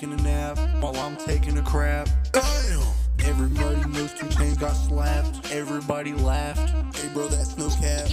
taking a nap while I'm taking a crap. Damn! Everybody knows 2 Chainz got slapped. Everybody laughed. Hey bro, that's no cap.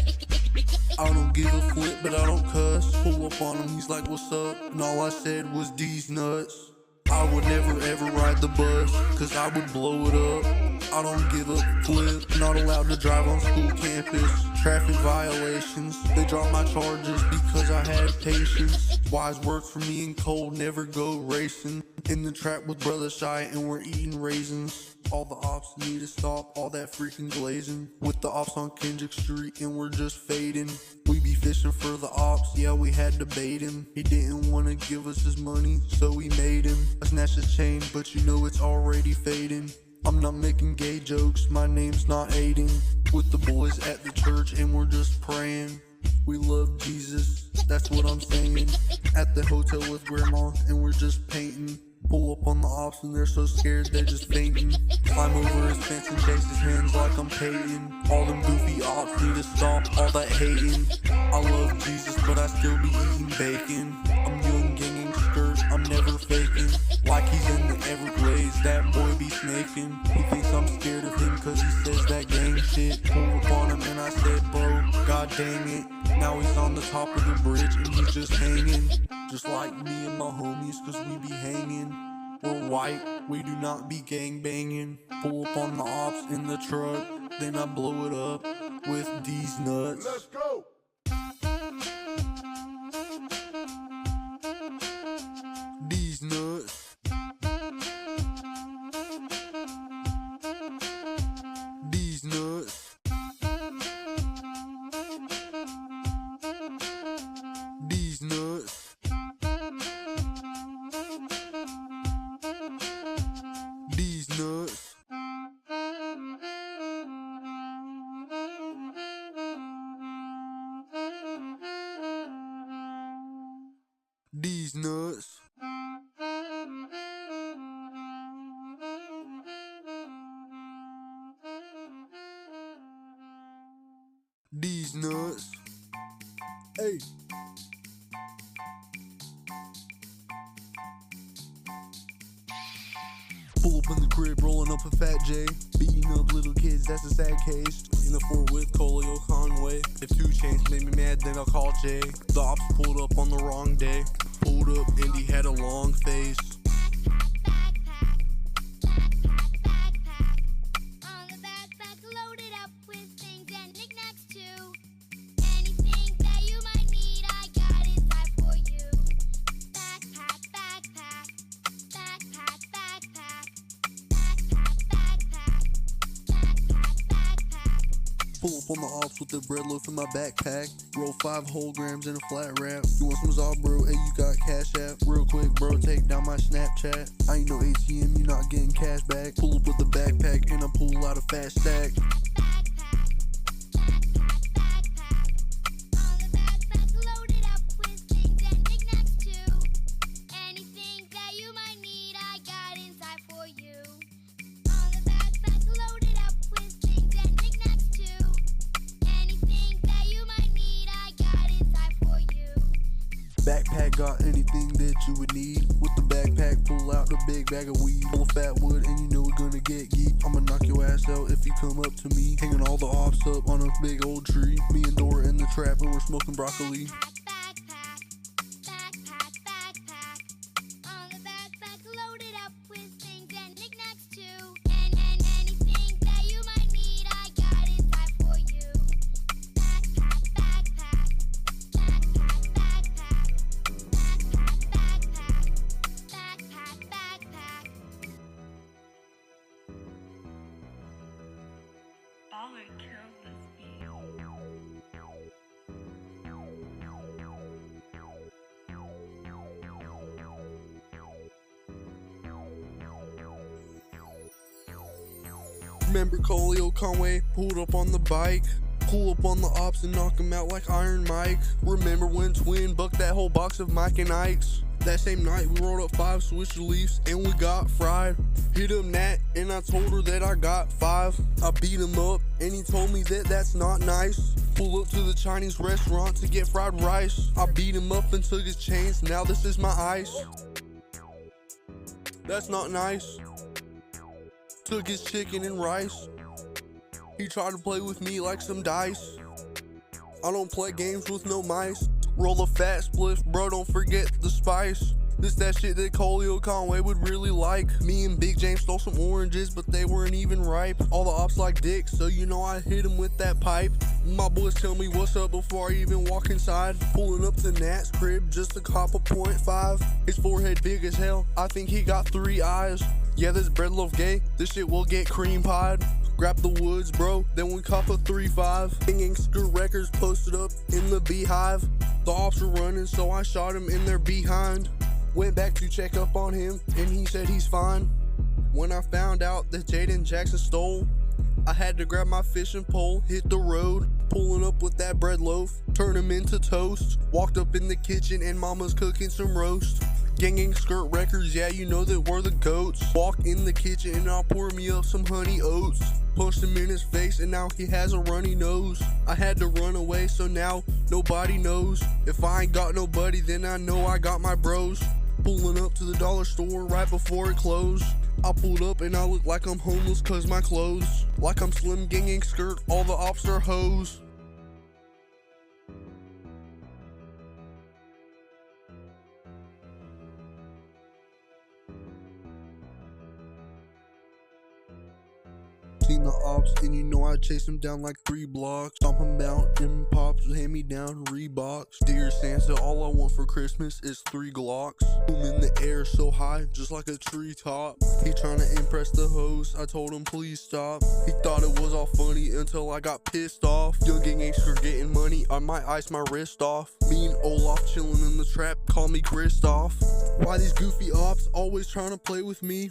I don't give a flip, but I don't cuss. Pull up on him, he's like, what's up? And all I said was Deez nuts. I would never ever ride the bus, cause I would blow it up. I don't give a flip, not allowed to drive on school campus. Traffic violations, they dropped my charges because I had patience. Wise work for me and Cole, never go racing. In the trap with Brother Shy and we're eating raisins. All the ops need to stop, all that freaking glazing. With the ops on Kendrick Street and we're just fading. We be fishing for the ops, yeah we had to bait him. He didn't wanna give us his money, so we made him. I snatched his chain, but you know it's already fading. I'm not making gay jokes, my name's not Aiden. With the boys at the church and we're just praying. We love Jesus, that's what I'm saying. At the hotel with grandma and we're just painting. Pull up on the ops and they're so scared they're just fainting. Climb over his fence and chase his hands like I'm Peyton. All them goofy ops need to stop all that hating. I love Jesus but I still be eating bacon. I'm young ganging skirts, I'm never faking. Like he's in the Everglades, that boy be snaking. He thinks I'm scared of him cause he says that gang shit. Pull up on him and I said bro, god dang it. Now he's on the top of the bridge and he's just hanging. Just like me and my homies cause we be hanging. We're white, we do not be gang banging. Pull up on the ops in the truck, then I blow it up with Deez nuts. Let's go! Deez nuts. Deez nuts. Deez nuts. Deez nuts. Deez nuts. Deez nuts. Hey. Pull up in the crib, rolling up a Fat J. Beating up little kids, that's a sad case. In the Fort with Colio Conway. If 2 Chainz made me mad, then I'll call Jay. The ops pulled up on the wrong day. Pulled up and he had a long face. Pull up on the ops with the bread loaf in my backpack. Roll 5 whole grams in a flat wrap. You want some Zod, bro? Hey, you got cash app? Real quick, bro, take down my Snapchat. I ain't no ATM, you not getting cash back. Pull up with the backpack and I pull out a fat stack. Backpack got anything that you would need. With the backpack, pull out the big bag of weed. Full of fat wood and you know we're gonna get geek. I'ma knock your ass out if you come up to me. Hanging all the ops up on a big old tree. Me and Dora in the trap and we're smoking broccoli. Remember Colio Conway pulled up on the bike? Pull up on the ops and knock him out like Iron Mike. Remember when Twin bucked that whole box of Mike and Ike's? That same night we rolled up 5 Swisher Leafs and we got fried. Hit him Nat and I told her that I got 5. I beat him up and he told me that that's not nice. Pull up to the Chinese restaurant to get fried rice. I beat him up and took his chains, now this is my ice. That's not nice. Took his chicken and rice. He tried to play with me like some dice. I don't play games with no mice. Roll a fat spliff, bro, don't forget the spice. This that shit that Colio Conway would really like. Me and Big James stole some oranges, but they weren't even ripe. All the ops like dick, so you know I hit him with that pipe. My boys tell me what's up before I even walk inside. Pulling up to Nat's crib just to cop a .5. His forehead big as hell, I think he got 3 eyes. Yeah, this bread loaf gay, this shit will get cream pied. Grab the woods, bro, then we cop a 3-5. Gangster records posted up in the beehive. The ops were running, so I shot him in their behind. Went back to check up on him, and he said he's fine. When I found out that Jaden Jackson stole, I had to grab my fishing pole, hit the road, pulling up with that bread loaf, turn him into toast. Walked up in the kitchen and mama's cooking some roast. Gang skirt records, yeah, you know that we're the goats. Walk in the kitchen and I'll pour me up some honey oats. Punched him in his face and now he has a runny nose. I had to run away so now nobody knows. If I ain't got nobody then I know I got my bros. Pulling up to the dollar store right before it closed. I pulled up and I look like I'm homeless cause my clothes. Like I'm slim ganging skirt, all the ops are hoes. Seen the ops and you know I chase him down like 3 blocks. Stomp him out and pops hand me down Reeboks. Dear Santa, all I want for Christmas is 3 Glocks. Boom in the air so high, just like a treetop. He tryna impress the host, I told him please stop. He thought it was all funny until I got pissed off. Young gangster getting money, I might ice my wrist off. Me and Olaf chilling in the trap, call me Kristoff. Why these goofy ops always tryna play with me?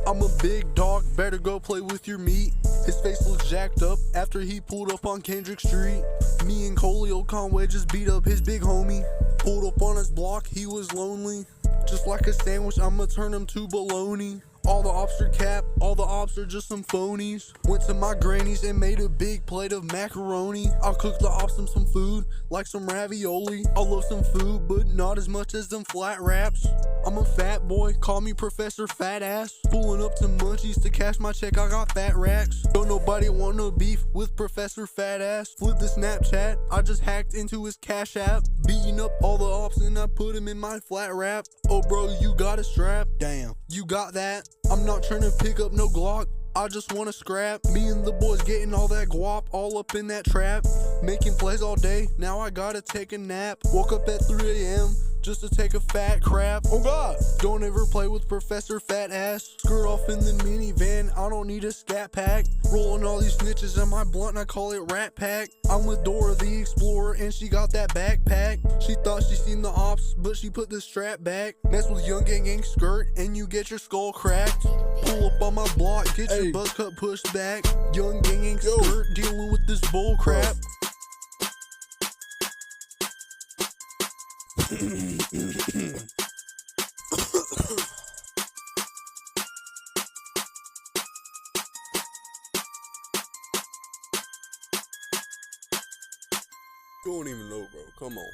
I'm a big dog, better go play with your meat. His face looks jacked up after he pulled up on Kendrick Street. Me and Colio Conway just beat up his big homie. Pulled up on his block, he was lonely. Just like a sandwich, I'ma turn him to bologna. All the ops are cap, all the ops are just some phonies. Went to my granny's and made a big plate of macaroni. I'll cook the ops some food, like some ravioli. I love some food, but not as much as them flat wraps. I'm a fat boy, call me Professor Fat Ass. Pulling up to Munchies to cash my check, I got fat racks. Don't nobody want no beef with Professor Fat Ass. Flip the Snapchat, I just hacked into his Cash App. Beating up all the ops and I put him in my flat wrap. Oh bro, you got a strap? Damn, you got that? I'm not trying to pick up no Glock, I just wanna scrap. Me and the boys getting all that guap all up in that trap. Making plays all day, now I gotta take a nap. Woke up at 3 a.m. just to take a fat crap. Oh god, don't ever play with Professor Fat Ass. Skirt off in the minivan, I don't need a scat pack. Rolling all these snitches in my blunt and I call it Rat Pack. I'm with Dora the Explorer and she got that backpack. She thought she seen the ops, but she put the strap back. Mess with young gang skirt and you get your skull cracked. Pull up on my block, get your buzz cut pushed back. Young gang skirt dealing with this bull crap. Don't even know, bro. Come on.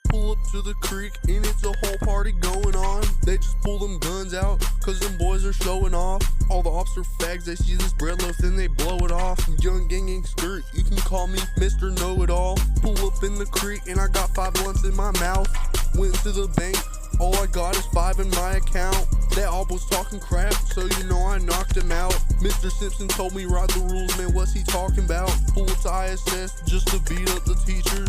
Pull up to the creek and it's a whole party going on. They just pull them guns out cause them boys are showing off. All the ops are fags, they see this bread loaf then they blow it off. Young gang skirt, you can call me Mr. Know-It-All. Pull up in the creek and I got 5 blunts in my mouth. Went to the bank, all I got is 5 in my account. That op was talking crap, so you know I knocked him out. Mr. Simpson told me write the rules, man, what's he talking about? Pull up to ISS just to beat up the teacher.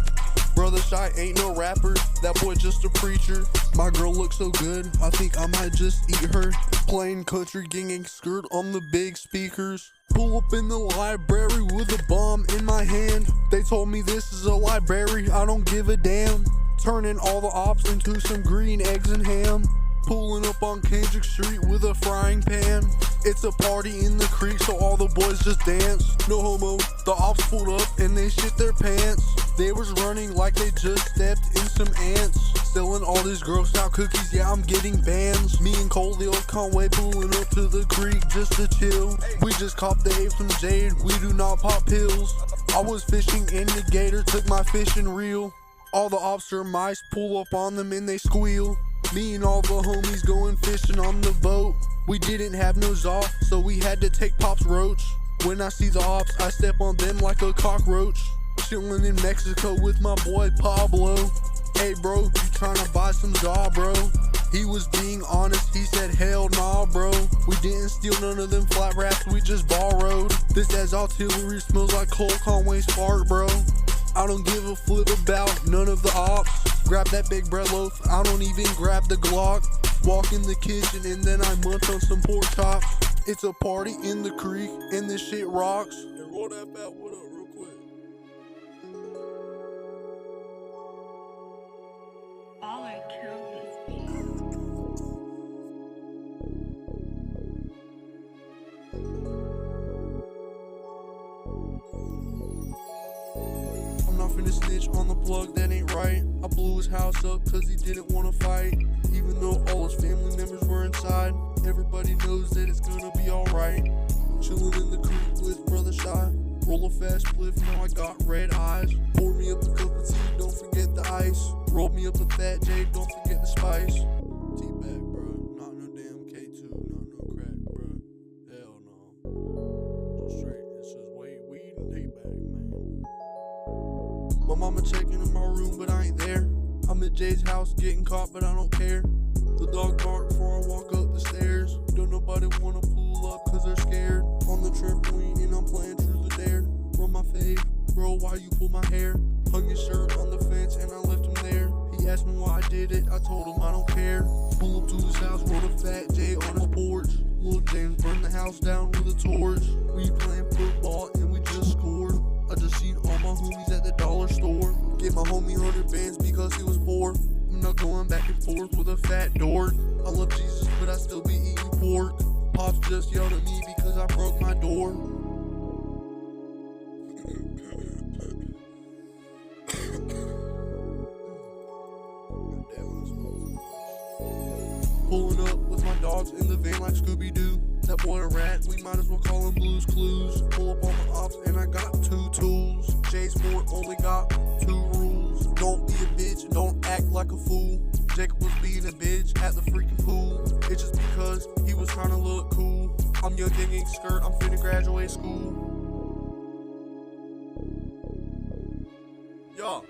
Brother Shy ain't no rapper, that boy just a preacher. My girl looks so good, I think I might just eat her. Playing country ganging skirt on the big speakers. Pull up in the library with a bomb in my hand. They told me this is a library, I don't give a damn. Turning all the ops into some green eggs and ham. Pulling up on Kendrick Street with a frying pan. It's a party in the creek, so all the boys just dance. No homo, the ops pulled up and they shit their pants. They was running like they just stepped in some ants. Selling all these Girl Scout cookies, yeah, I'm getting bans. Me and Colio Conway pulling up to the creek just to chill. We just copped the apes from Jade, we do not pop pills. I was fishing in the gator, took my fishing reel. All the ops are mice, pull up on them and they squeal. Me and all the homies going fishing on the boat. We didn't have no Zaw, so we had to take Pop's roach. When I see the ops, I step on them like a cockroach. Chillin' in Mexico with my boy Pablo. Hey bro, you tryna buy some Zaw, bro? He was being honest, he said hell nah, bro. We didn't steal none of them flat wraps, we just borrowed. This as artillery smells like Cole Conway's fart, bro. I don't give a flip about none of the ops. Grab that big bread loaf, I don't even grab the Glock. Walk in the kitchen and then I munch on some pork chops. It's a party in the creek and this shit rocks. And roll that fat wood up real quick. All I killed this beat. I'm not finna snitch on the plug, that ain't right. I blew his house up cause he didn't wanna fight. Even though all his family members were inside, everybody knows that it's gonna be alright. Chillin' in the creek with brother Shy. Roll a fast spliff, now I got red eyes. Pour me up a cup of tea, don't forget the ice. Roll me up a fat J, don't forget the spice. T-bag, bro, not no damn K2, not no crack, bro. Hell no. Just straight, it's just weed and T-bag, man. My mama checking in my room, but I ain't there. I'm at Jay's house getting caught, but I don't care. The dog bark before I walk up the stairs. Don't nobody wanna pull up cause they're scared. On the trampoline and I'm playing truth or dare. Run my fade, bro, why you pull my hair? Hung his shirt on the fence and I left him there. He asked me why I did it, I told him I don't care. Pull up to his house, roll a fat J on his porch. Lil James burned the house down with a torch. We playing football and we just scored. I just seen all my homies at the dollar store. Gave my homie 100 bands because he was poor. I'm not going back and forth with a fat dork. I love Jesus, but I still be eating pork. Pops just yelled at me because I broke my door. Pulling up with my dogs in the van like Scooby-Doo. That boy a rat, we might as well call him Blue's Clues. Pull up on the ops and I got 2 tools. Jay's Fort only got 2 rules. Don't be a bitch, don't act like a fool. Jacob was being a bitch at the freaking pool. It's just because he was trying to look cool. I'm young and ain't skirt, I'm finna graduate school. Yeah.